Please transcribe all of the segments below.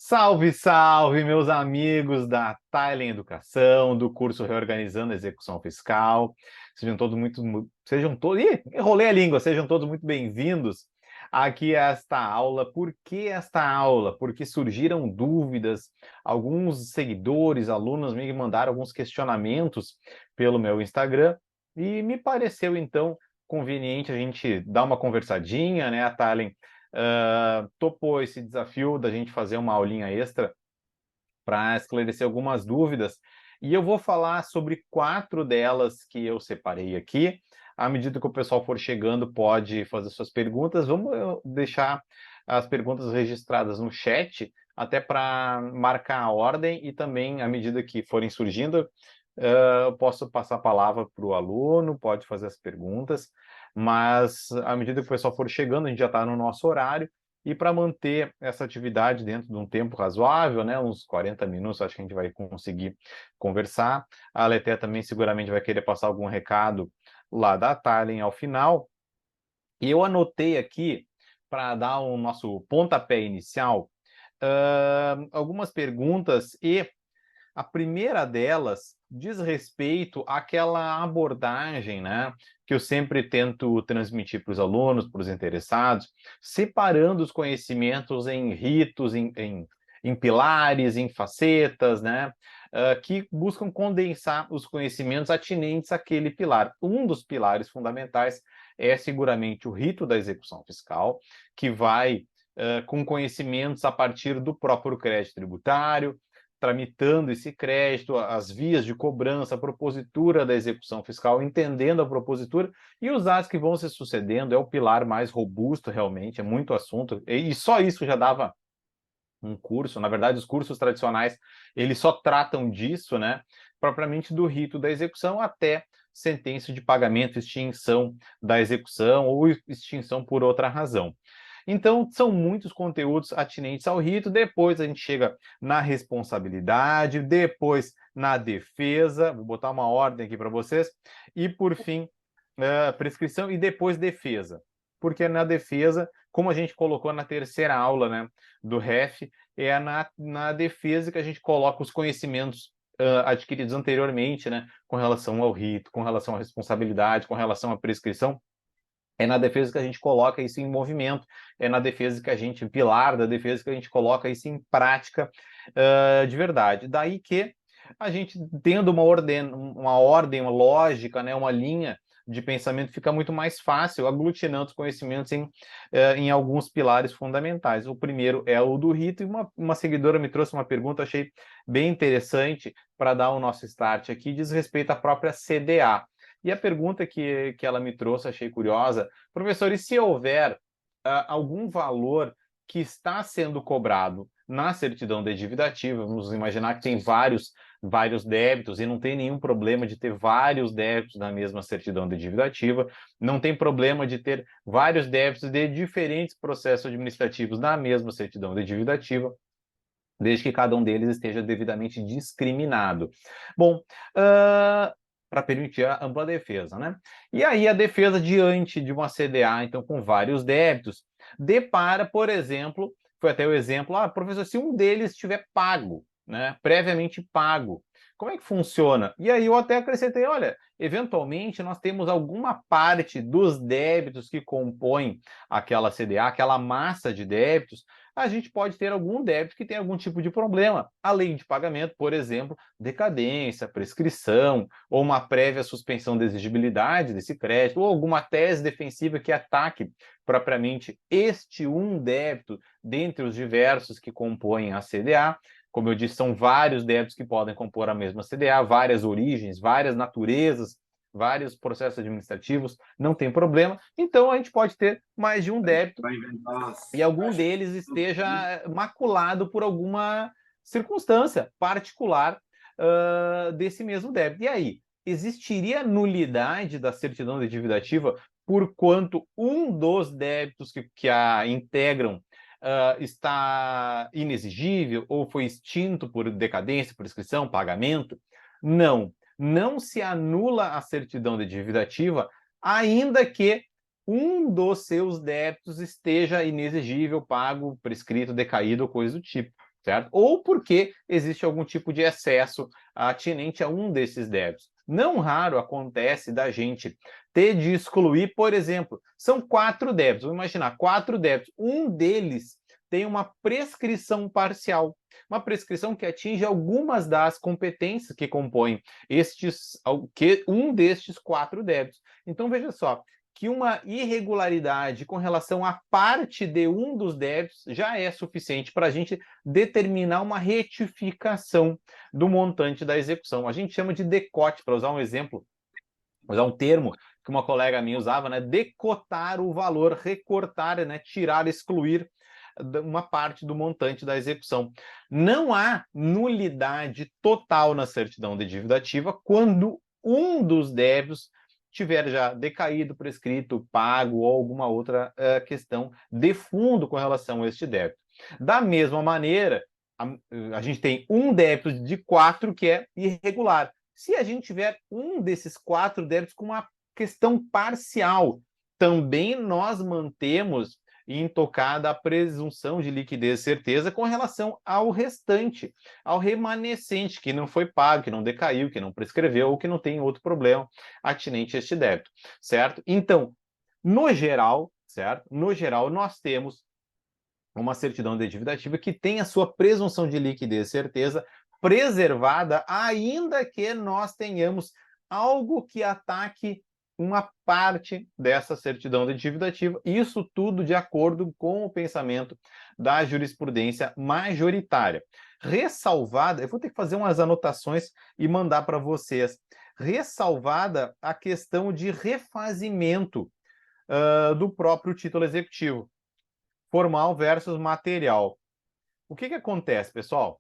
Salve, salve, meus amigos da Thailand Educação, do curso Reorganizando a Execução Fiscal. Sejam todos enrolei a língua, sejam todos muito bem-vindos aqui a esta aula. Por que esta aula? Porque surgiram dúvidas, alguns seguidores, alunos me mandaram alguns questionamentos pelo meu Instagram e me pareceu, então, conveniente a gente dar uma conversadinha, né? A Thailand topou esse desafio da gente fazer uma aulinha extra para esclarecer algumas dúvidas. E eu vou falar sobre 4 delas que eu separei aqui. À medida que o pessoal for chegando, pode fazer suas perguntas. Vamos deixar as perguntas registradas no chat, até para marcar a ordem e também, à medida que forem surgindo, eu posso passar a palavra para o aluno, pode fazer as perguntas, mas à medida que o pessoal for chegando, a gente já está no nosso horário, e para manter essa atividade dentro de um tempo razoável, né, uns 40 minutos, acho que a gente vai conseguir conversar. A Leté também seguramente vai querer passar algum recado lá da Tallinn ao final. E eu anotei aqui, para dar o nosso pontapé inicial, algumas perguntas, e a primeira delas diz respeito àquela abordagem, né, que eu sempre tento transmitir para os alunos, para os interessados, separando os conhecimentos em ritos, em pilares, em facetas, né, que buscam condensar os conhecimentos atinentes àquele pilar. Um dos pilares fundamentais é seguramente o rito da execução fiscal, que vai com conhecimentos a partir do próprio crédito tributário, tramitando esse crédito, as vias de cobrança, a propositura da execução fiscal, entendendo a propositura, e os atos que vão se sucedendo é o pilar mais robusto, realmente, é muito assunto, e só isso já dava um curso. Na verdade, os cursos tradicionais, eles só tratam disso, né, propriamente do rito da execução até sentença de pagamento, extinção da execução ou extinção por outra razão. Então, são muitos conteúdos atinentes ao rito. Depois a gente chega na responsabilidade, depois na defesa, vou botar uma ordem aqui para vocês, e por fim, prescrição e depois defesa. Porque na defesa, como a gente colocou na terceira aula, né, do REF, é na defesa que a gente coloca os conhecimentos adquiridos anteriormente, né, com relação ao rito, com relação à responsabilidade, com relação à prescrição. É na defesa que a gente coloca isso em movimento, é na defesa que a gente, pilar da defesa, que a gente coloca isso em prática de verdade. Daí que a gente, tendo uma ordem, uma lógica, né, uma linha de pensamento, fica muito mais fácil aglutinando os conhecimentos em alguns pilares fundamentais. O primeiro é o do rito, e uma seguidora me trouxe uma pergunta, achei bem interessante para dar o nosso start aqui, diz respeito à própria CDA. E a pergunta que ela me trouxe, achei curiosa: professor, e se houver algum valor que está sendo cobrado na certidão de dívida ativa, vamos imaginar que tem vários débitos e não tem nenhum problema de ter vários débitos na mesma certidão de dívida ativa, não tem problema de ter vários débitos de diferentes processos administrativos na mesma certidão de dívida ativa, desde que cada um deles esteja devidamente discriminado. Bom, para permitir a ampla defesa, né? E aí a defesa, diante de uma CDA, então, com vários débitos, depara, por exemplo, foi até o exemplo, professor, se um deles estiver pago, né, previamente pago, como é que funciona? E aí eu até acrescentei, olha, eventualmente nós temos alguma parte dos débitos que compõem aquela CDA, aquela massa de débitos, a gente pode ter algum débito que tem algum tipo de problema, além de pagamento, por exemplo, decadência, prescrição, ou uma prévia suspensão de exigibilidade desse crédito, ou alguma tese defensiva que ataque propriamente este um débito dentre os diversos que compõem a CDA. Como eu disse, são vários débitos que podem compor a mesma CDA, várias origens, várias naturezas, vários processos administrativos, não tem problema. Então, a gente pode ter mais de um débito e algum deles esteja maculado por alguma circunstância particular desse mesmo débito. E aí, existiria nulidade da certidão de dívida ativa por quanto um dos débitos que a integram está inexigível ou foi extinto por decadência, prescrição, pagamento? Não. Não se anula a certidão de dívida ativa, ainda que um dos seus débitos esteja inexigível, pago, prescrito, decaído ou coisa do tipo. certo? Ou porque existe algum tipo de excesso atinente a um desses débitos. Não raro acontece da gente ter de excluir, por exemplo, são 4 débitos, vamos imaginar, 4 débitos, um deles tem uma prescrição parcial, uma prescrição que atinge algumas das competências que compõem um destes 4 débitos. Então, veja só, que uma irregularidade com relação à parte de um dos débitos já é suficiente para a gente determinar uma retificação do montante da execução. A gente chama de decote, para usar um exemplo, usar um termo que uma colega minha usava, né? Decotar o valor, recortar, né? Tirar, excluir uma parte do montante da execução. Não há nulidade total na certidão de dívida ativa quando um dos débitos tiver já decaído, prescrito, pago ou alguma outra questão de fundo com relação a este débito. Da mesma maneira, a gente tem um débito de 4 que é irregular. Se a gente tiver um desses 4 débitos com uma questão parcial, também nós mantemos intocada a presunção de liquidez e certeza com relação ao restante, ao remanescente, que não foi pago, que não decaiu, que não prescreveu ou que não tem outro problema atinente a este débito, certo? Então, no geral, certo? No geral, nós temos uma certidão de dívida ativa que tem a sua presunção de liquidez e certeza preservada, ainda que nós tenhamos algo que ataque uma parte dessa certidão de dívida ativa, isso tudo de acordo com o pensamento da jurisprudência majoritária. Ressalvada, eu vou ter que fazer umas anotações e mandar para vocês, ressalvada a questão de refazimento do próprio título executivo, formal versus material. O que acontece, pessoal?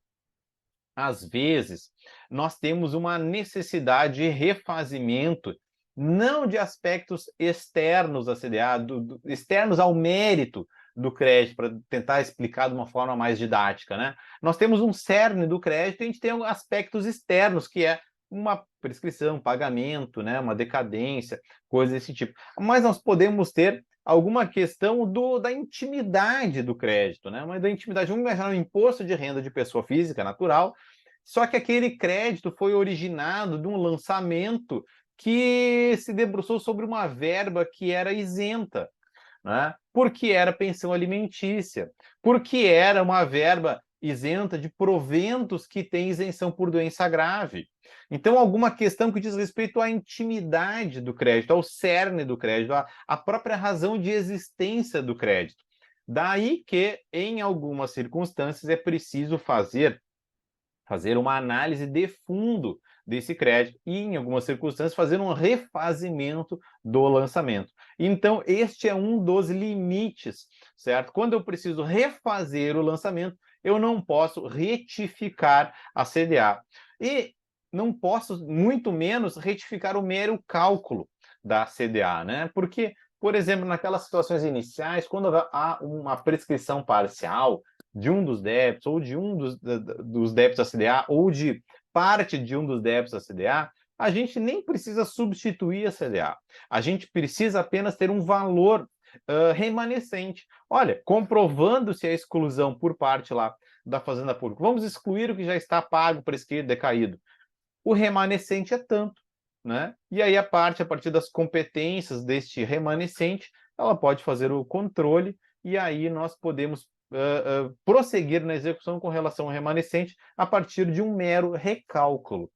Às vezes, nós temos uma necessidade de refazimento, não de aspectos externos à CDA, externos ao mérito do crédito, para tentar explicar de uma forma mais didática, né? Nós temos um cerne do crédito e a gente tem aspectos externos, que é uma prescrição, pagamento, né? Uma decadência, coisas desse tipo. Mas nós podemos ter alguma questão da intimidade do crédito, né? Mas da intimidade, vamos imaginar um imposto de renda de pessoa física natural, só que aquele crédito foi originado de um lançamento que se debruçou sobre uma verba que era isenta, né? Porque era pensão alimentícia, porque era uma verba isenta de proventos que tem isenção por doença grave. Então, alguma questão que diz respeito à intimidade do crédito, ao cerne do crédito, à própria razão de existência do crédito. Daí que, em algumas circunstâncias, é preciso fazer uma análise de fundo desse crédito e, em algumas circunstâncias, fazer um refazimento do lançamento. Então, este é um dos limites, certo? Quando eu preciso refazer o lançamento, eu não posso retificar a CDA. E não posso, muito menos, retificar o mero cálculo da CDA, né? Porque, por exemplo, naquelas situações iniciais, quando há uma prescrição parcial de um dos débitos, ou de um dos débitos da CDA, ou de parte de um dos débitos da CDA, a gente nem precisa substituir a CDA. A gente precisa apenas ter um valor remanescente. Olha, comprovando-se a exclusão por parte lá da Fazenda Pública, vamos excluir o que já está pago, prescrito, decaído. O remanescente é tanto, né? E aí a partir das competências deste remanescente, ela pode fazer o controle e aí nós podemos prosseguir na execução com relação ao remanescente a partir de um mero recálculo.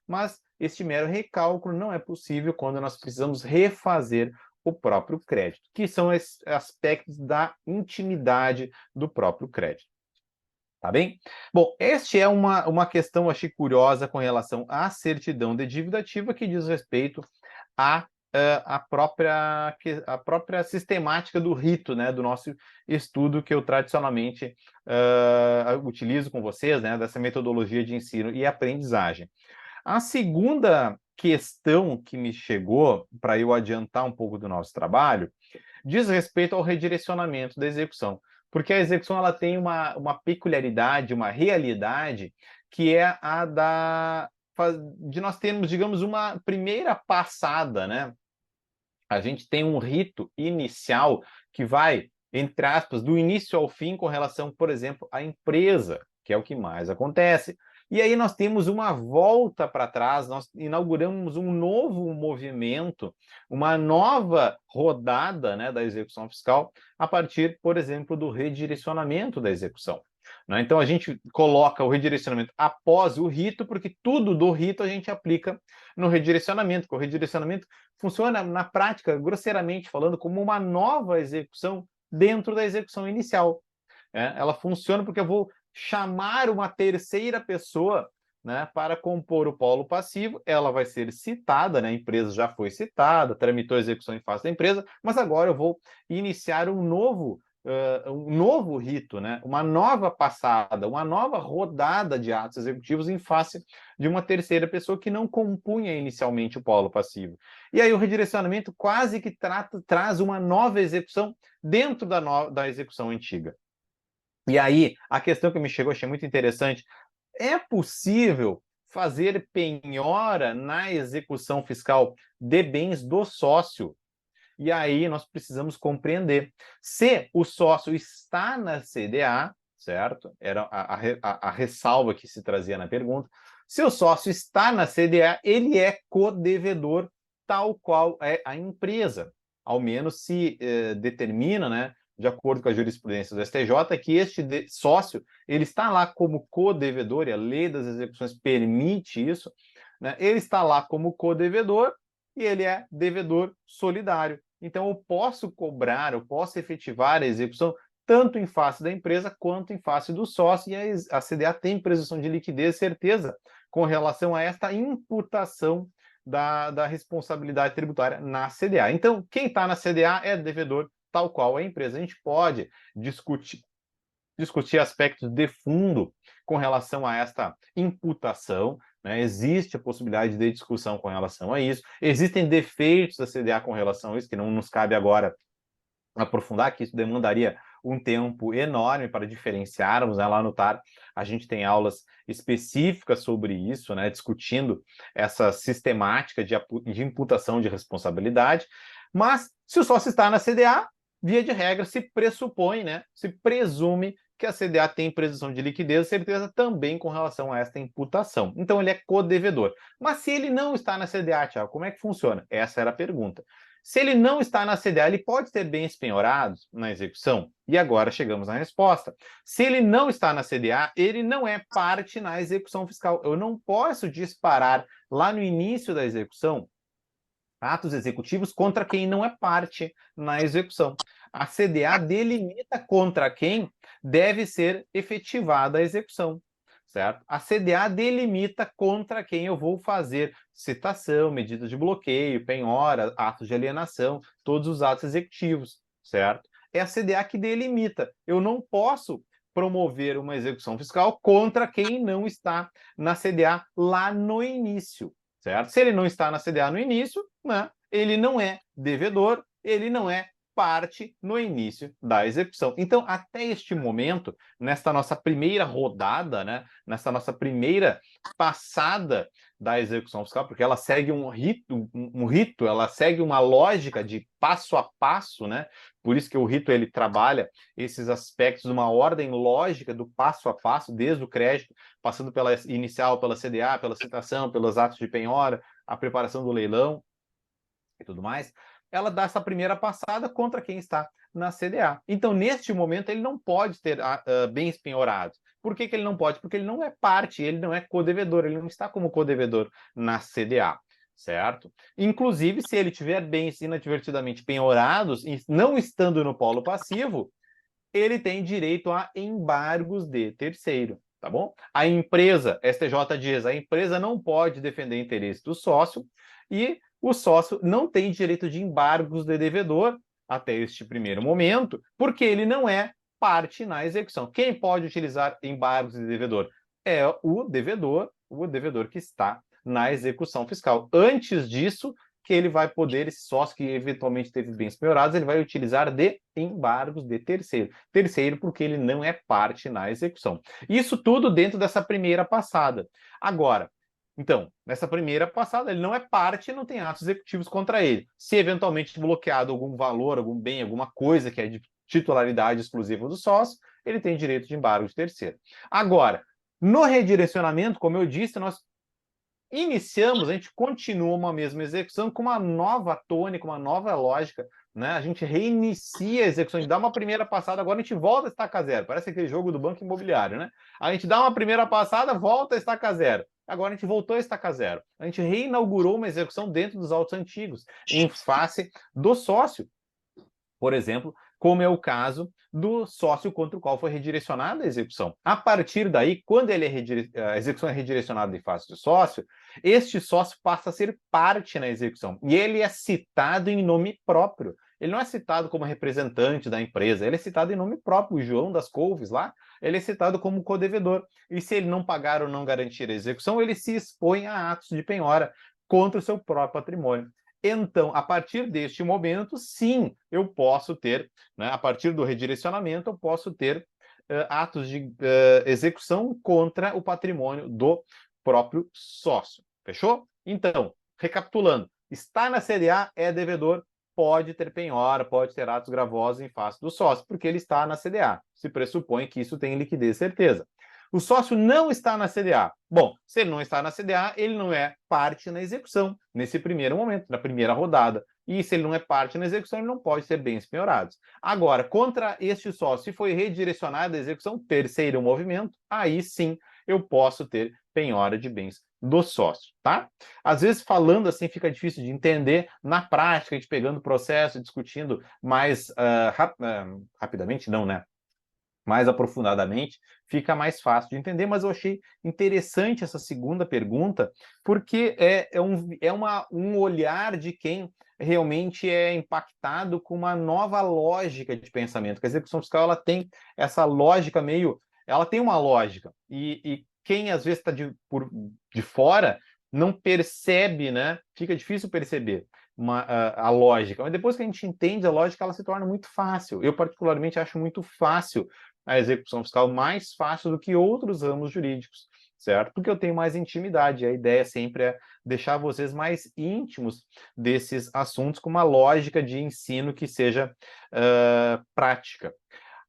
Mas este mero recálculo não é possível quando nós precisamos refazer o próprio crédito, que são aspectos da intimidade do próprio crédito. Tá bem? Bom, este é uma questão, achei curiosa com relação à certidão de dívida ativa que diz respeito a própria sistemática do rito, né, do nosso estudo que eu tradicionalmente utilizo com vocês, né, dessa metodologia de ensino e aprendizagem. A segunda questão que me chegou, para eu adiantar um pouco do nosso trabalho, diz respeito ao redirecionamento da execução, porque a execução ela tem uma peculiaridade, uma realidade, que é de nós termos, digamos, uma primeira passada, né? A gente tem um rito inicial que vai entre aspas, do início ao fim com relação, por exemplo, à empresa, que é o que mais acontece. E aí nós temos uma volta para trás, nós inauguramos um novo movimento, uma nova rodada, né, da execução fiscal, a partir, por exemplo, do redirecionamento da execução. Né? Então a gente coloca o redirecionamento após o rito, porque tudo do rito a gente aplica no redirecionamento, porque o redirecionamento funciona na prática, grosseiramente falando, como uma nova execução dentro da execução inicial. Ela funciona porque eu vou chamar uma terceira pessoa, né, para compor o polo passivo, ela vai ser citada, né, a empresa já foi citada, tramitou a execução em face da empresa, mas agora eu vou iniciar um novo rito, né, uma nova passada, uma nova rodada de atos executivos em face de uma terceira pessoa que não compunha inicialmente o polo passivo. E aí o redirecionamento quase que traz uma nova execução dentro da execução antiga. E aí, a questão que me chegou, achei muito interessante, é possível fazer penhora na execução fiscal de bens do sócio? E aí nós precisamos compreender se o sócio está na CDA, certo? Era a ressalva que se trazia na pergunta. Se o sócio está na CDA, ele é codevedor, tal qual é a empresa. Ao menos se determina, né, de acordo com a jurisprudência do STJ, que este sócio ele está lá como codevedor, e a lei das execuções permite isso, né? Ele está lá como codevedor e ele é devedor solidário. Então, eu posso cobrar, eu posso efetivar a execução tanto em face da empresa quanto em face do sócio, e a CDA tem presunção de liquidez, certeza, com relação a esta imputação da responsabilidade tributária na CDA. Então, quem está na CDA é devedor, tal qual a empresa. A gente pode discutir aspectos de fundo com relação a esta imputação, né? Existe a possibilidade de discussão com relação a isso, existem defeitos da CDA com relação a isso, que não nos cabe agora aprofundar, que isso demandaria um tempo enorme para diferenciarmos, né? Lá no TAR a gente tem aulas específicas sobre isso, né? Discutindo essa sistemática de imputação de responsabilidade, mas se o sócio está na CDA, via de regra, se pressupõe, né, se presume que a CDA tem presunção de liquidez, certeza também com relação a esta imputação. Então, ele é codevedor. Mas se ele não está na CDA, Thiago, como é que funciona? Essa era a pergunta. Se ele não está na CDA, ele pode ter bens penhorados na execução? E agora chegamos à resposta. Se ele não está na CDA, ele não é parte na execução fiscal. Eu não posso disparar lá no início da execução atos executivos contra quem não é parte na execução. A CDA delimita contra quem deve ser efetivada a execução, certo? A CDA delimita contra quem eu vou fazer citação, medida de bloqueio, penhora, atos de alienação, todos os atos executivos, certo? É a CDA que delimita. Eu não posso promover uma execução fiscal contra quem não está na CDA lá no início, certo? Se ele não está na CDA no início, né, ele não é devedor, ele não é parte no início da execução. Então, até este momento, nesta nossa primeira rodada, né, nessa nossa primeira passada da execução fiscal, porque ela segue um rito, ela segue uma lógica de passo a passo, né? Por isso que o rito ele trabalha esses aspectos de uma ordem lógica do passo a passo, desde o crédito, passando pela inicial, pela CDA, pela citação, pelos atos de penhora, a preparação do leilão e tudo mais, ela dá essa primeira passada contra quem está na CDA. Então, neste momento, ele não pode ter bens penhorados. Por que ele não pode? Porque ele não é parte, ele não é codevedor, ele não está como codevedor na CDA, certo? Inclusive, se ele tiver bens inadvertidamente penhorados e não estando no polo passivo, ele tem direito a embargos de terceiro, tá bom? A empresa, STJ diz, a empresa não pode defender interesse do sócio e o sócio não tem direito de embargos de devedor até este primeiro momento, porque ele não é parte na execução. Quem pode utilizar embargos de devedor? É o devedor que está na execução fiscal. Antes disso, que ele vai poder, esse sócio que eventualmente teve bens penhorados, ele vai utilizar de embargos de terceiro. Terceiro, porque ele não é parte na execução. Isso tudo dentro dessa primeira passada. Agora, então, nessa primeira passada, ele não é parte e não tem atos executivos contra ele. Se eventualmente bloqueado algum valor, algum bem, alguma coisa que é titularidade exclusiva do sócio, ele tem direito de embargo de terceiro. Agora, no redirecionamento, como eu disse, nós iniciamos, a gente continua uma mesma execução com uma nova tônica, uma nova lógica, né? A gente reinicia a execução, a gente dá uma primeira passada, agora a gente volta a estaca zero. Parece aquele jogo do Banco Imobiliário, né? A gente dá uma primeira passada, volta a estaca zero. Agora a gente voltou a estaca zero. A gente reinaugurou uma execução dentro dos autos antigos, em face do sócio, por exemplo, como é o caso do sócio contra o qual foi redirecionada a execução. A partir daí, quando a execução é redirecionada em face do sócio, este sócio passa a ser parte na execução. E ele é citado em nome próprio. Ele não é citado como representante da empresa, ele é citado em nome próprio. O João das Couves lá, ele é citado como codevedor. E se ele não pagar ou não garantir a execução, ele se expõe a atos de penhora contra o seu próprio patrimônio. Então, a partir deste momento, sim, eu posso ter, né, a partir do redirecionamento, eu posso ter atos de execução contra o patrimônio do próprio sócio. Fechou? Então, recapitulando, está na CDA, é devedor, pode ter penhora, pode ter atos gravosos em face do sócio, porque ele está na CDA. Se pressupõe que isso tem liquidez e certeza. O sócio não está na CDA. Bom, se ele não está na CDA, ele não é parte na execução, nesse primeiro momento, na primeira rodada. E se ele não é parte na execução, ele não pode ter bens penhorados. Agora, contra este sócio, se foi redirecionada a execução, terceiro movimento, aí sim eu posso ter penhora de bens do sócio, tá? Às vezes, falando assim, fica difícil de entender. Na prática, a gente pegando o processo, discutindo mais rapidamente, não, né? Mais aprofundadamente, fica mais fácil de entender, mas eu achei interessante essa segunda pergunta, porque um olhar de quem realmente é impactado com uma nova lógica de pensamento, que a execução fiscal ela tem essa lógica ela tem uma lógica, e quem às vezes está de fora não percebe, né? Fica difícil perceber a lógica, mas depois que a gente entende a lógica, ela se torna muito fácil. Eu, particularmente, acho muito fácil a execução fiscal, mais fácil do que outros ramos jurídicos, certo? Porque eu tenho mais intimidade. A ideia sempre é deixar vocês mais íntimos desses assuntos com uma lógica de ensino que seja prática.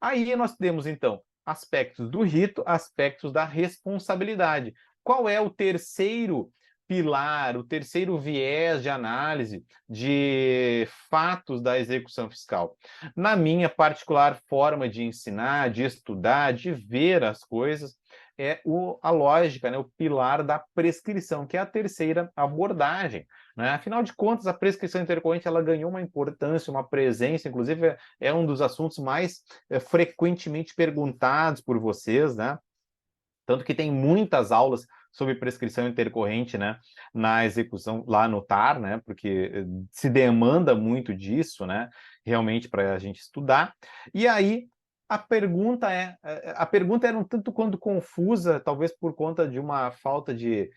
Aí nós temos, então, aspectos do rito, aspectos da responsabilidade. Qual é o terceiro pilar, o terceiro viés de análise de fatos da execução fiscal? Na minha particular forma de ensinar, de estudar, de ver as coisas, é a lógica, né, o pilar da prescrição, que é a terceira abordagem, né? Afinal de contas, a prescrição intercorrente ela ganhou uma importância, uma presença, inclusive é um dos assuntos mais frequentemente perguntados por vocês, né? Tanto que tem muitas aulas sobre prescrição intercorrente, né, na execução lá no TAR, né, porque se demanda muito disso, né, realmente para a gente estudar. E aí a pergunta era um tanto quanto confusa, talvez por conta de uma falta de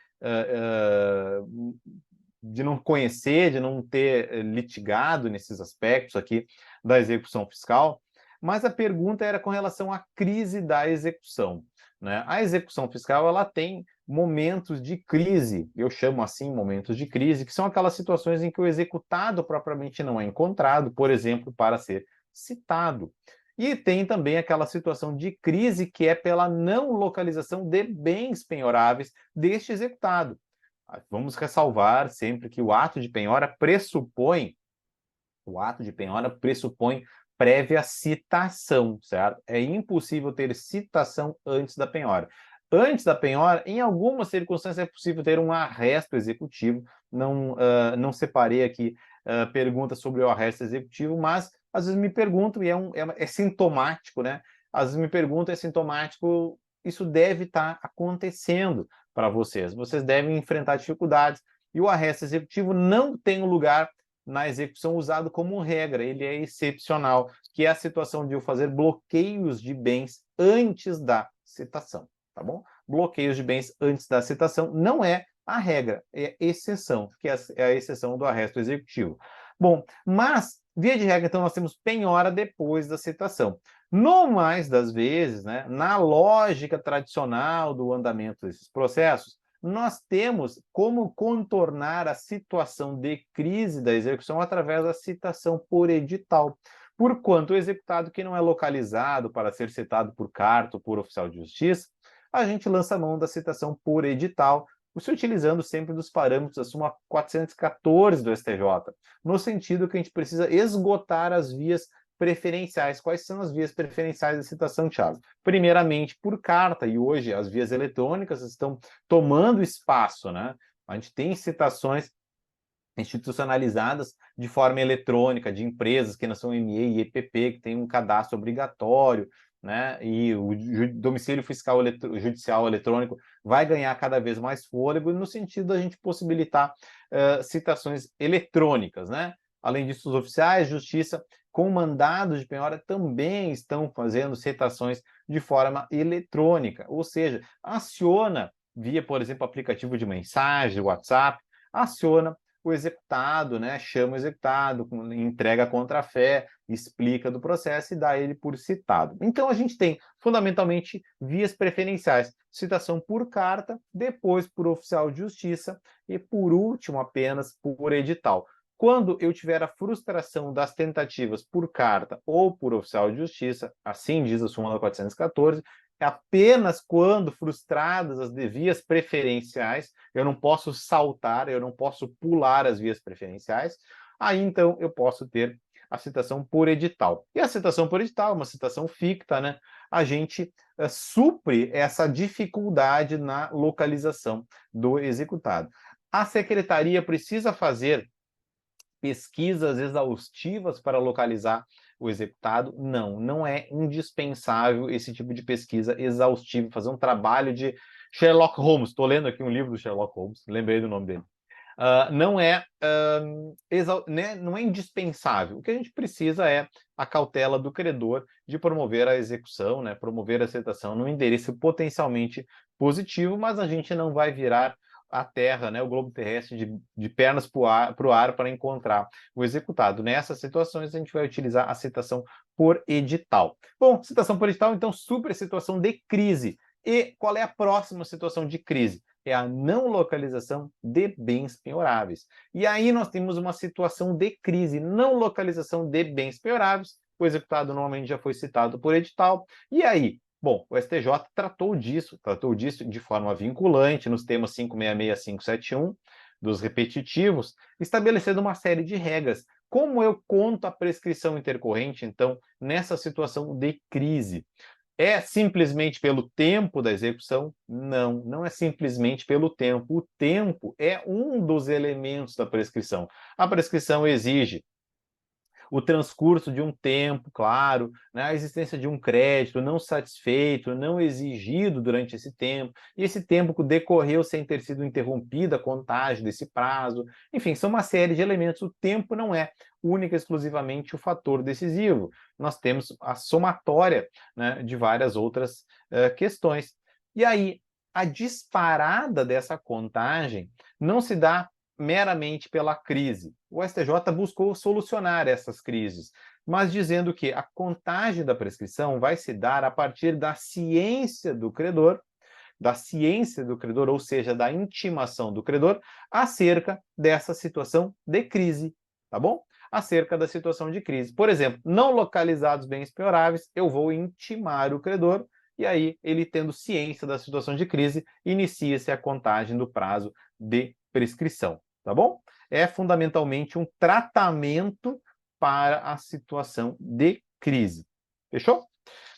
não conhecer, de não ter litigado nesses aspectos aqui da execução fiscal, mas a pergunta era com relação à crise da execução, né? A execução fiscal ela tem momentos de crise, eu chamo assim momentos de crise, que são aquelas situações em que o executado propriamente não é encontrado, por exemplo, para ser citado. E tem também aquela situação de crise que é pela não localização de bens penhoráveis deste executado. Vamos ressalvar sempre que o ato de penhora pressupõe prévia citação, certo? É impossível ter citação antes da penhora. Antes da penhora, em algumas circunstâncias, é possível ter um arresto executivo. Não separei aqui perguntas sobre o arresto executivo, mas às vezes me perguntam, e é sintomático, né? Às vezes me perguntam, é sintomático, isso deve estar acontecendo para vocês. Vocês devem enfrentar dificuldades, e o arresto executivo não tem lugar na execução usado como regra, ele é excepcional, que é a situação de eu fazer bloqueios de bens antes da citação, tá bom? Bloqueios de bens antes da citação não é a regra, é exceção, que é a exceção do arresto executivo. Bom, mas, via de regra, então, nós temos penhora depois da citação. No mais das vezes, né, na lógica tradicional do andamento desses processos, nós temos como contornar a situação de crise da execução através da citação por edital. Porquanto o executado que não é localizado para ser citado por carta ou por oficial de justiça, a gente lança a mão da citação por edital, se utilizando sempre dos parâmetros da súmula 414 do STJ, no sentido que a gente precisa esgotar as vias preferenciais. Quais são as vias preferenciais da citação, Thiago? Primeiramente, por carta, e hoje as vias eletrônicas estão tomando espaço, né? A gente tem citações institucionalizadas de forma eletrônica, de empresas que não são ME e EPP, que tem um cadastro obrigatório, né? E o domicílio fiscal judicial eletrônico vai ganhar cada vez mais fôlego no sentido da gente possibilitar citações eletrônicas, né? Além disso, os oficiais de justiça com mandados de penhora também estão fazendo citações de forma eletrônica, ou seja, aciona via, por exemplo, aplicativo de mensagem, WhatsApp, aciona o executado, né? Chama o executado, entrega a contrafé, explica do processo e dá ele por citado. Então, a gente tem, fundamentalmente, vias preferenciais. Citação por carta, depois por oficial de justiça e, por último, apenas por edital. Quando eu tiver a frustração das tentativas por carta ou por oficial de justiça, assim diz a súmula 414, é apenas quando frustradas as vias preferenciais, eu não posso saltar, eu não posso pular as vias preferenciais, aí então eu posso ter a citação por edital. E a citação por edital, uma citação ficta, né? A gente supre essa dificuldade na localização do executado. A secretaria precisa fazer pesquisas exaustivas para localizar o executado? Não, não é indispensável esse tipo de pesquisa exaustiva, fazer um trabalho de Sherlock Holmes. Estou lendo aqui um livro do Sherlock Holmes, lembrei do nome dele. Não é indispensável. O que a gente precisa é a cautela do credor de promover a execução, né, promover a citação no endereço potencialmente positivo, mas a gente não vai virar a Terra, né, o globo terrestre de pernas para o ar para encontrar o executado. Nessas situações, a gente vai utilizar a citação por edital. Bom, citação por edital, então, super situação de crise. E qual é a próxima situação de crise? É a não localização de bens penhoráveis. E aí nós temos uma situação de crise, não localização de bens penhoráveis, o executado normalmente já foi citado por edital, e aí? Bom, o STJ tratou disso de forma vinculante nos temas 566 e 571 dos repetitivos, estabelecendo uma série de regras. Como eu conto a prescrição intercorrente, então, nessa situação de crise? É simplesmente pelo tempo da execução? Não, não é simplesmente pelo tempo. O tempo é um dos elementos da prescrição. A prescrição exige o transcurso de um tempo, claro, né, a existência de um crédito não satisfeito, não exigido durante esse tempo, e esse tempo decorreu sem ter sido interrompida a contagem desse prazo. Enfim, são uma série de elementos. O tempo não é única e exclusivamente o fator decisivo. Nós temos a somatória, né, de várias outras questões. E aí, a disparada dessa contagem não se dá meramente pela crise. O STJ buscou solucionar essas crises, mas dizendo que a contagem da prescrição vai se dar a partir da ciência do credor, ou seja, da intimação do credor, acerca dessa situação de crise, tá bom? Acerca da situação de crise. Por exemplo, não localizados bens penhoráveis, eu vou intimar o credor, e aí, ele tendo ciência da situação de crise, inicia-se a contagem do prazo de prescrição. Tá bom? É fundamentalmente um tratamento para a situação de crise. Fechou?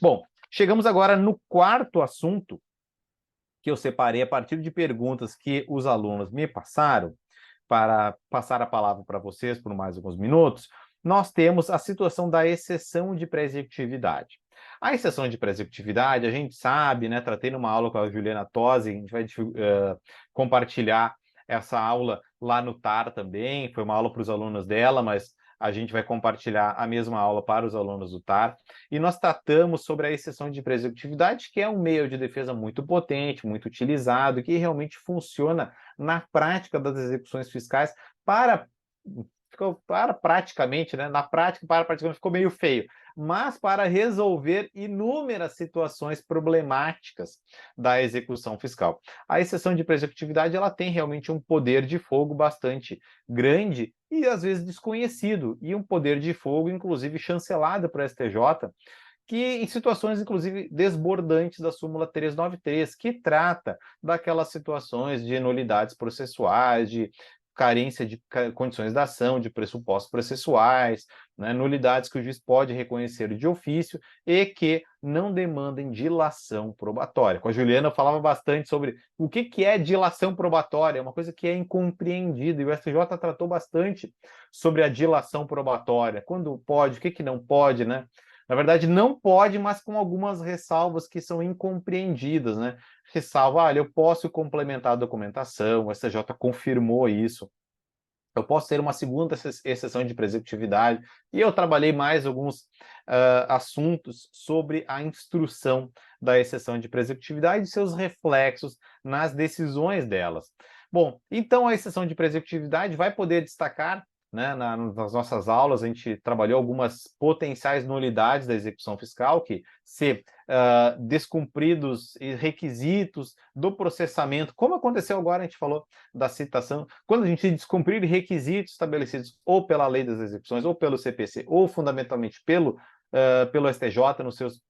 Bom, chegamos agora no quarto assunto que eu separei a partir de perguntas que os alunos me passaram, para passar a palavra para vocês por mais alguns minutos. Nós temos a situação da exceção de pré-executividade. A exceção de pré-executividade, a gente sabe, né? Tratei numa aula com a Juliana Tosi, a gente vai compartilhar essa aula lá no TAR também, foi uma aula para os alunos dela, mas a gente vai compartilhar a mesma aula para os alunos do TAR, e nós tratamos sobre a exceção de pré-executividade, que é um meio de defesa muito potente, muito utilizado, que realmente funciona na prática das execuções fiscais para ficou praticamente, né? Na prática, praticamente ficou meio feio, mas para resolver inúmeras situações problemáticas da execução fiscal. A exceção de prescritividade, ela tem realmente um poder de fogo bastante grande e às vezes desconhecido, e um poder de fogo, inclusive, chancelado para o STJ, que em situações, inclusive, desbordantes da súmula 393, que trata daquelas situações de nulidades processuais, de carência de condições da ação, de pressupostos processuais, né, nulidades que o juiz pode reconhecer de ofício e que não demandem dilação probatória. Com a Juliana eu falava bastante sobre o que é dilação probatória, é uma coisa que é incompreendida, e o STJ tratou bastante sobre a dilação probatória, quando pode, o que não pode, né? Na verdade, não pode, mas com algumas ressalvas que são incompreendidas, né? Ressalva, olha, eu posso complementar a documentação, o STJ confirmou isso. Eu posso ter uma segunda exceção de prescritividade, e eu trabalhei mais alguns assuntos sobre a instrução da exceção de prescritividade e seus reflexos nas decisões delas. Bom, então a exceção de prescritividade vai poder destacar, né, nas nossas aulas, a gente trabalhou algumas potenciais nulidades da execução fiscal, que se descumpridos requisitos do processamento, como aconteceu agora, a gente falou da citação, quando a gente descumprir requisitos estabelecidos ou pela lei das execuções, ou pelo CPC, ou fundamentalmente pelo STJ nos seus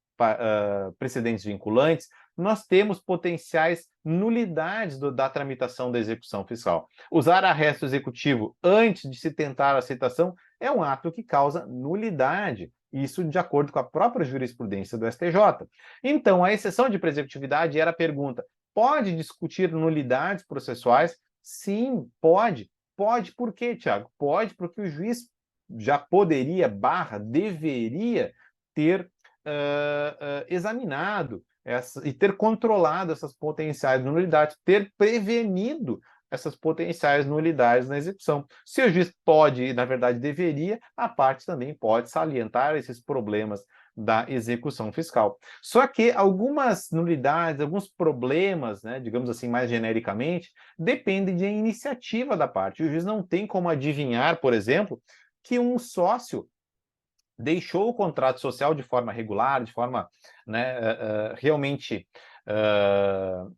precedentes vinculantes, nós temos potenciais nulidades da tramitação da execução fiscal. Usar arresto executivo antes de se tentar a citação é um ato que causa nulidade, isso de acordo com a própria jurisprudência do STJ. Então, a exceção de prescritividade era a pergunta: pode discutir nulidades processuais? Sim, pode. Pode por quê, Tiago? Pode porque o juiz já poderia, deveria ter examinado e ter controlado essas potenciais nulidades, ter prevenido essas potenciais nulidades na execução. Se o juiz pode e, na verdade, deveria, a parte também pode salientar esses problemas da execução fiscal. Só que algumas nulidades, alguns problemas, né, digamos assim, mais genericamente, dependem de iniciativa da parte. O juiz não tem como adivinhar, por exemplo, que um sócio deixou o contrato social de forma regular, de forma, né, realmente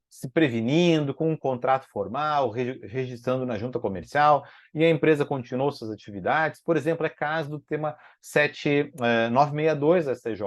se prevenindo, com um contrato formal, registrando na junta comercial, e a empresa continuou suas atividades. Por exemplo, é caso do tema 962 da STJ.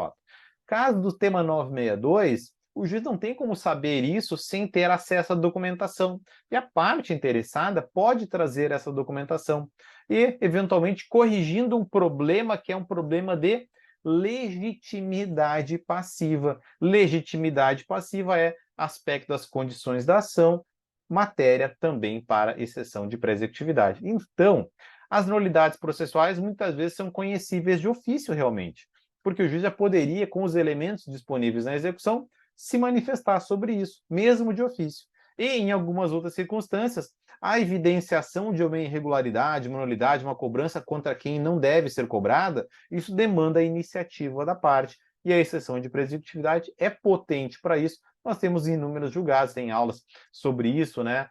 Caso do tema 962, o juiz não tem como saber isso sem ter acesso à documentação. E a parte interessada pode trazer essa documentação e, eventualmente, corrigindo um problema que é um problema de legitimidade passiva. Legitimidade passiva é aspecto das condições da ação, matéria também para exceção de prescritividade. Então, as nulidades processuais muitas vezes são conhecíveis de ofício realmente, porque o juiz já poderia, com os elementos disponíveis na execução, se manifestar sobre isso, mesmo de ofício. E, em algumas outras circunstâncias, a evidenciação de uma irregularidade, uma nulidade, uma cobrança contra quem não deve ser cobrada, isso demanda a iniciativa da parte. E a exceção de prescritividade é potente para isso. Nós temos inúmeros julgados, tem aulas sobre isso, né?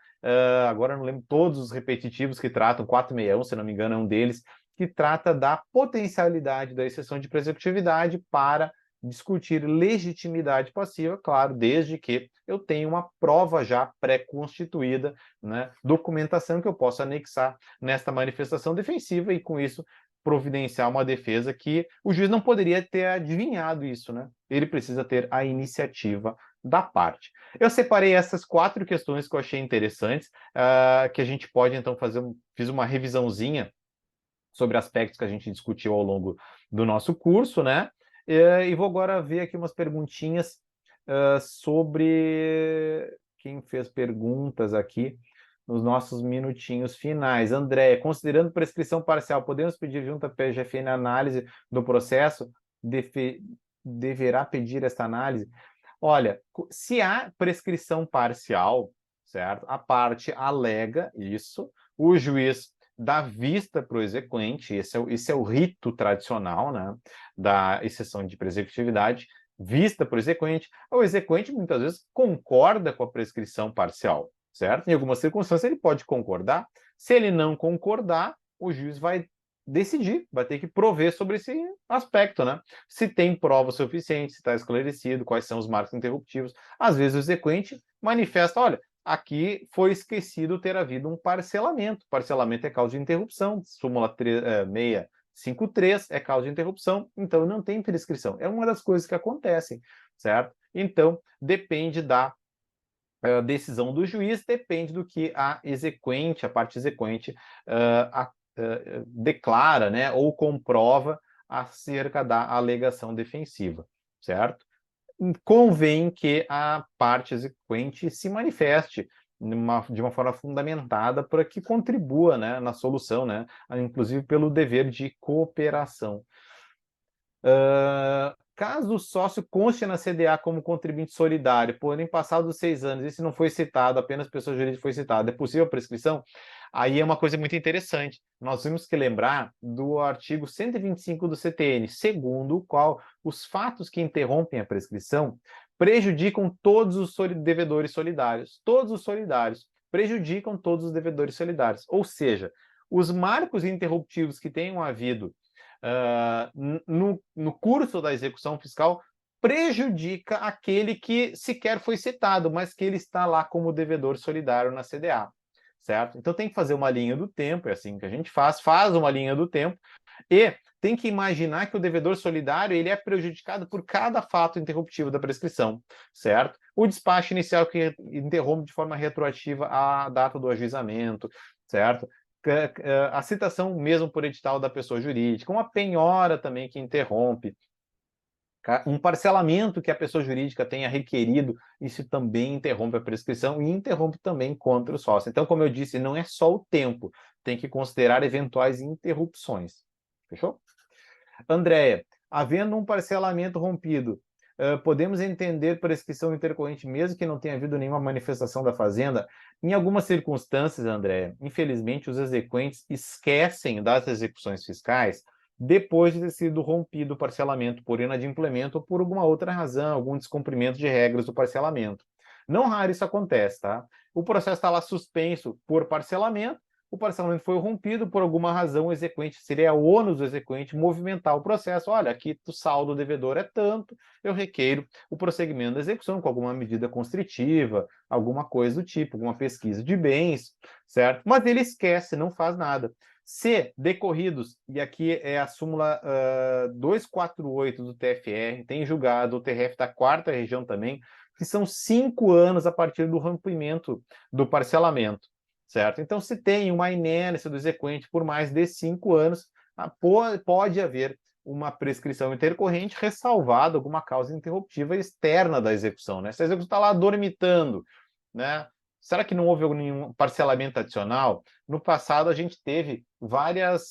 Agora eu não lembro todos os repetitivos que tratam, 461, se não me engano, é um deles, que trata da potencialidade da exceção de prescritividade para discutir legitimidade passiva, claro, desde que eu tenha uma prova já pré-constituída, né, documentação que eu possa anexar nesta manifestação defensiva e, com isso, providenciar uma defesa que o juiz não poderia ter adivinhado isso, né? Ele precisa ter a iniciativa da parte. Eu separei essas 4 questões que eu achei interessantes, que a gente pode, então, fiz uma revisãozinha sobre aspectos que a gente discutiu ao longo do nosso curso, né? E vou agora ver aqui umas perguntinhas sobre quem fez perguntas aqui nos nossos minutinhos finais. André, considerando prescrição parcial, podemos pedir junto à PGFN análise do processo? Deverá pedir esta análise? Olha, se há prescrição parcial, certo? A parte alega isso, o juiz dá vista para o exequente, esse é o rito tradicional, né, da exceção de prescritividade, vista para o exequente muitas vezes concorda com a prescrição parcial, certo? Em algumas circunstâncias ele pode concordar, se ele não concordar, o juiz vai decidir, vai ter que prover sobre esse aspecto, né? Se tem prova suficiente, se está esclarecido, quais são os marcos interruptivos. Às vezes o exequente manifesta, olha, aqui foi esquecido ter havido um parcelamento. Parcelamento é causa de interrupção, súmula 653 é causa de interrupção, então não tem prescrição. É uma das coisas que acontecem, certo? Então, depende da decisão do juiz, depende do que a parte exequente, declara, né, ou comprova acerca da alegação defensiva, certo? Convém que a parte exequente se manifeste de uma forma fundamentada para que contribua, né, na solução, né, inclusive pelo dever de cooperação. Caso o sócio conste na CDA como contribuinte solidário, porém, passados os 6 anos, esse não foi citado, apenas pessoa jurídica foi citada, é possível a prescrição? Aí é uma coisa muito interessante. Nós temos que lembrar do artigo 125 do CTN, segundo o qual os fatos que interrompem a prescrição prejudicam todos os devedores solidários. Todos os solidários prejudicam todos os devedores solidários. Ou seja, os marcos interruptivos que tenham havido no curso da execução fiscal prejudica aquele que sequer foi citado, mas que ele está lá como devedor solidário na CDA, certo? Então tem que fazer uma linha do tempo, é assim que a gente faz uma linha do tempo, e tem que imaginar que o devedor solidário ele é prejudicado por cada fato interruptivo da prescrição, certo? O despacho inicial que interrompe de forma retroativa a data do ajuizamento, certo? A citação mesmo por edital da pessoa jurídica, uma penhora também que interrompe, um parcelamento que a pessoa jurídica tenha requerido, isso também interrompe a prescrição e interrompe também contra o sócio. Então, como eu disse, não é só o tempo, tem que considerar eventuais interrupções. Fechou? Andréia, havendo um parcelamento rompido, podemos entender prescrição intercorrente mesmo que não tenha havido nenhuma manifestação da fazenda? Em algumas circunstâncias, André, infelizmente os exequentes esquecem das execuções fiscais depois de ter sido rompido o parcelamento por inadimplemento ou por alguma outra razão, algum descumprimento de regras do parcelamento. Não raro isso acontece, tá? O processo está lá suspenso por parcelamento, o parcelamento foi rompido, por alguma razão o exequente, seria ônus do exequente movimentar o processo. Olha, aqui o saldo devedor é tanto, eu requeiro o prosseguimento da execução com alguma medida constritiva, alguma coisa do tipo, alguma pesquisa de bens, certo? Mas ele esquece, não faz nada. Se decorridos, e aqui é a súmula 248 do TFR, tem julgado o TRF da 4ª região também, que são 5 anos a partir do rompimento do parcelamento, certo? Então, se tem uma inércia do exequente por mais de 5 anos, pode haver uma prescrição intercorrente, ressalvada alguma causa interruptiva externa da execução, né? Se a execução está lá dormitando, né? Será que não houve nenhum parcelamento adicional? No passado, a gente teve várias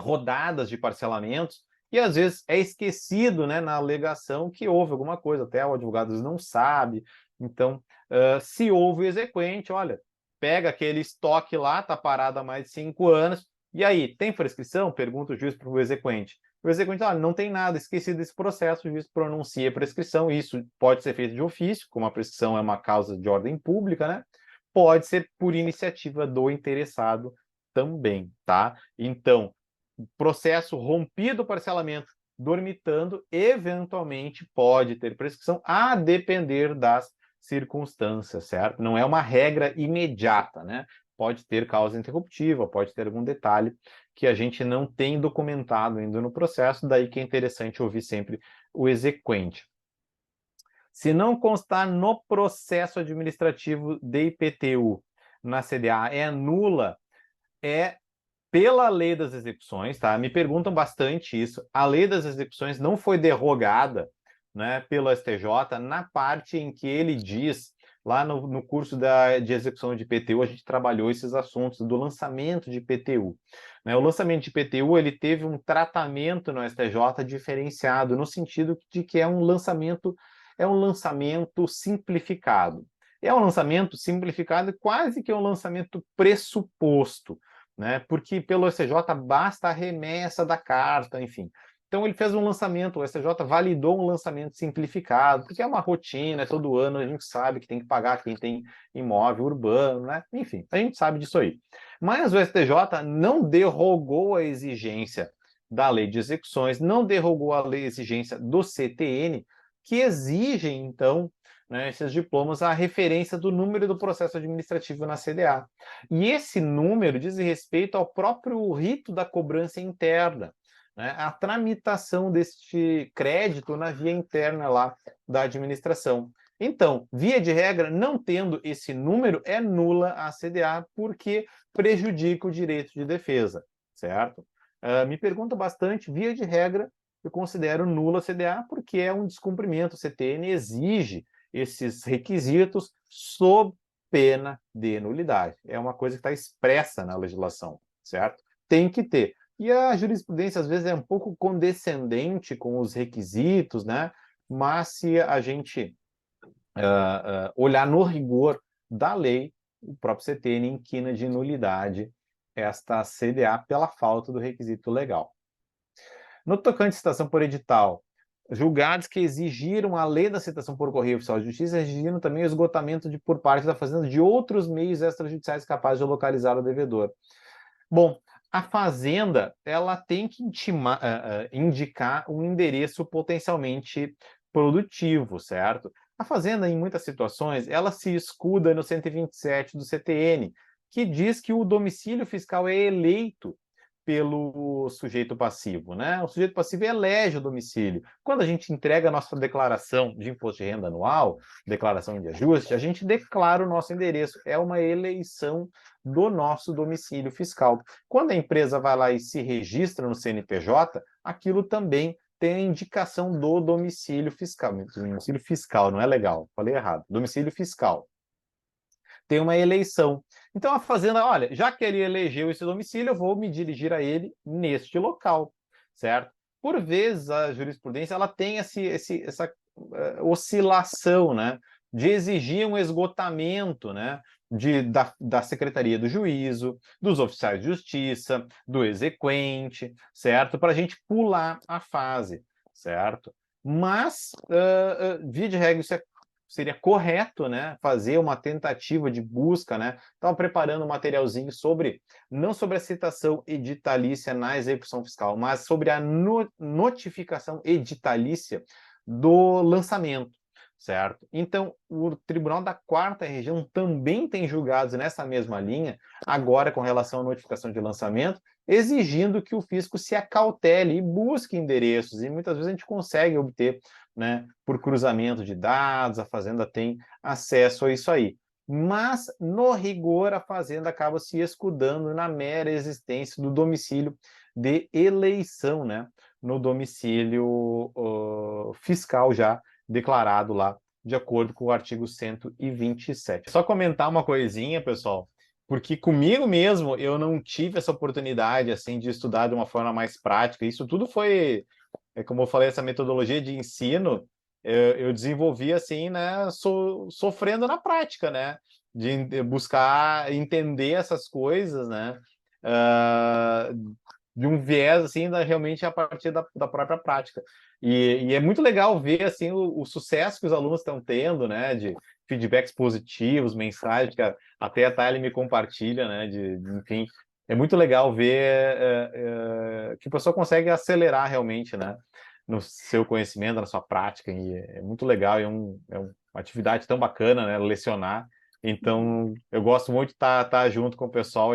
rodadas de parcelamentos e, às vezes, é esquecido, né, na alegação que houve alguma coisa, até o advogado não sabe. Então, se houve exequente, olha, pega aquele estoque lá, está parado há mais de 5 anos, e aí, tem prescrição? Pergunta o juiz para o exequente. O exequente, não tem nada, esqueci desse processo, o juiz pronuncia a prescrição, isso pode ser feito de ofício, como a prescrição é uma causa de ordem pública, né? Pode ser por iniciativa do interessado também, tá? Então, processo rompido o parcelamento, dormitando, eventualmente pode ter prescrição, a depender das circunstâncias, certo? Não é uma regra imediata, né? Pode ter causa interruptiva, pode ter algum detalhe que a gente não tem documentado ainda no processo, daí que é interessante ouvir sempre o exequente. Se não constar no processo administrativo de IPTU na CDA, é nula, pela lei das execuções, tá? Me perguntam bastante isso. A lei das execuções não foi derrogada, né, pelo STJ na parte em que ele diz, lá no curso de execução de IPTU, a gente trabalhou esses assuntos do lançamento de IPTU. Né? O lançamento de IPTU ele teve um tratamento no STJ diferenciado, no sentido de que é um lançamento simplificado. É um lançamento simplificado, quase que um lançamento pressuposto, né? Porque pelo STJ basta a remessa da carta, enfim. Então ele fez um lançamento, o STJ validou um lançamento simplificado, porque é uma rotina, é todo ano, a gente sabe que tem que pagar quem tem imóvel urbano, né? Enfim, a gente sabe disso aí. Mas o STJ não derrogou a exigência da lei de execuções, não derrogou a lei de exigência do CTN, que exigem, então, né, esses diplomas, a referência do número do processo administrativo na CDA. E esse número diz respeito ao próprio rito da cobrança interna, né, a tramitação deste crédito na via interna lá da administração. Então, via de regra, não tendo esse número, é nula a CDA, porque prejudica o direito de defesa, certo? Me pergunta bastante, via de regra, eu considero nula a CDA, porque é um descumprimento. O CTN exige esses requisitos sob pena de nulidade. É uma coisa que está expressa na legislação, certo? Tem que ter. E a jurisprudência, às vezes, é um pouco condescendente com os requisitos, né? Mas se a gente olhar no rigor da lei, o próprio CTN inquina de nulidade esta CDA pela falta do requisito legal. No tocante à citação por edital, julgados que exigiram a lei da citação por correio oficial de justiça exigiram também o esgotamento por parte da Fazenda de outros meios extrajudiciais capazes de localizar o devedor. Bom, a Fazenda ela tem que indicar um endereço potencialmente produtivo, certo? A Fazenda, em muitas situações, ela se escuda no 127 do CTN, que diz que o domicílio fiscal é eleito pelo sujeito passivo, né? O sujeito passivo elege o domicílio. Quando a gente entrega a nossa declaração de imposto de renda anual, declaração de ajuste, a gente declara o nosso endereço. É uma eleição do nosso domicílio fiscal. Quando a empresa vai lá e se registra no CNPJ, aquilo também tem a indicação do domicílio fiscal. Domicílio fiscal, não é legal, falei errado. Domicílio fiscal. Tem uma eleição. Então a Fazenda, olha, já que ele elegeu esse domicílio, eu vou me dirigir a ele neste local, certo? Por vezes a jurisprudência ela tem essa oscilação, né, de exigir um esgotamento, né, da Secretaria do Juízo, dos oficiais de justiça, do exequente, certo? Para a gente pular a fase, certo? Mas, via de regra, isso seria correto, né, fazer uma tentativa de busca, né? Estava preparando um materialzinho não sobre a citação editalícia na execução fiscal, mas sobre a notificação editalícia do lançamento, certo? Então, o Tribunal da Quarta Região também tem julgados nessa mesma linha, agora com relação à notificação de lançamento, exigindo que o fisco se acautele e busque endereços, e muitas vezes a gente consegue obter, né, por cruzamento de dados, a Fazenda tem acesso a isso aí. Mas, no rigor, a Fazenda acaba se escudando na mera existência do domicílio de eleição, né, no domicílio fiscal já declarado lá, de acordo com o artigo 127. Só comentar uma coisinha, pessoal, porque comigo mesmo eu não tive essa oportunidade assim de estudar de uma forma mais prática. Isso tudo foi, como eu falei, essa metodologia de ensino eu desenvolvi assim, né, sofrendo na prática, né, de buscar entender essas coisas, né, de um viés assim, realmente a partir da própria prática. E é muito legal ver assim o sucesso que os alunos estão tendo, né, de feedbacks positivos, mensagens que até a Thalia me compartilha, né, enfim, é muito legal ver que o pessoal consegue acelerar realmente, né, no seu conhecimento, na sua prática, e é muito legal, é uma atividade tão bacana, né, lecionar. Então, eu gosto muito de estar junto com o pessoal.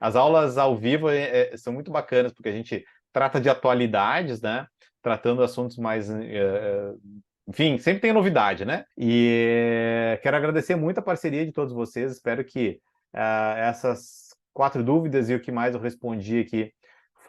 As aulas ao vivo são muito bacanas, porque a gente trata de atualidades, né? Tratando assuntos mais... enfim, sempre tem novidade, né? E quero agradecer muito a parceria de todos vocês. Espero que essas 4 dúvidas e o que mais eu respondi aqui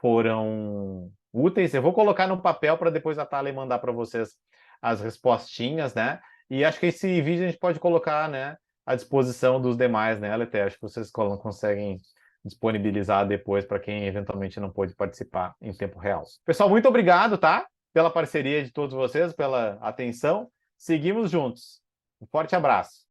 foram úteis. Eu vou colocar no papel para depois a Thalia mandar para vocês as respostinhas, né? E acho que esse vídeo a gente pode colocar, né, à disposição dos demais, né, Leté? Acho que vocês conseguem disponibilizar depois para quem eventualmente não pôde participar em tempo real. Pessoal, muito obrigado, tá? Pela parceria de todos vocês, pela atenção. Seguimos juntos. Um forte abraço.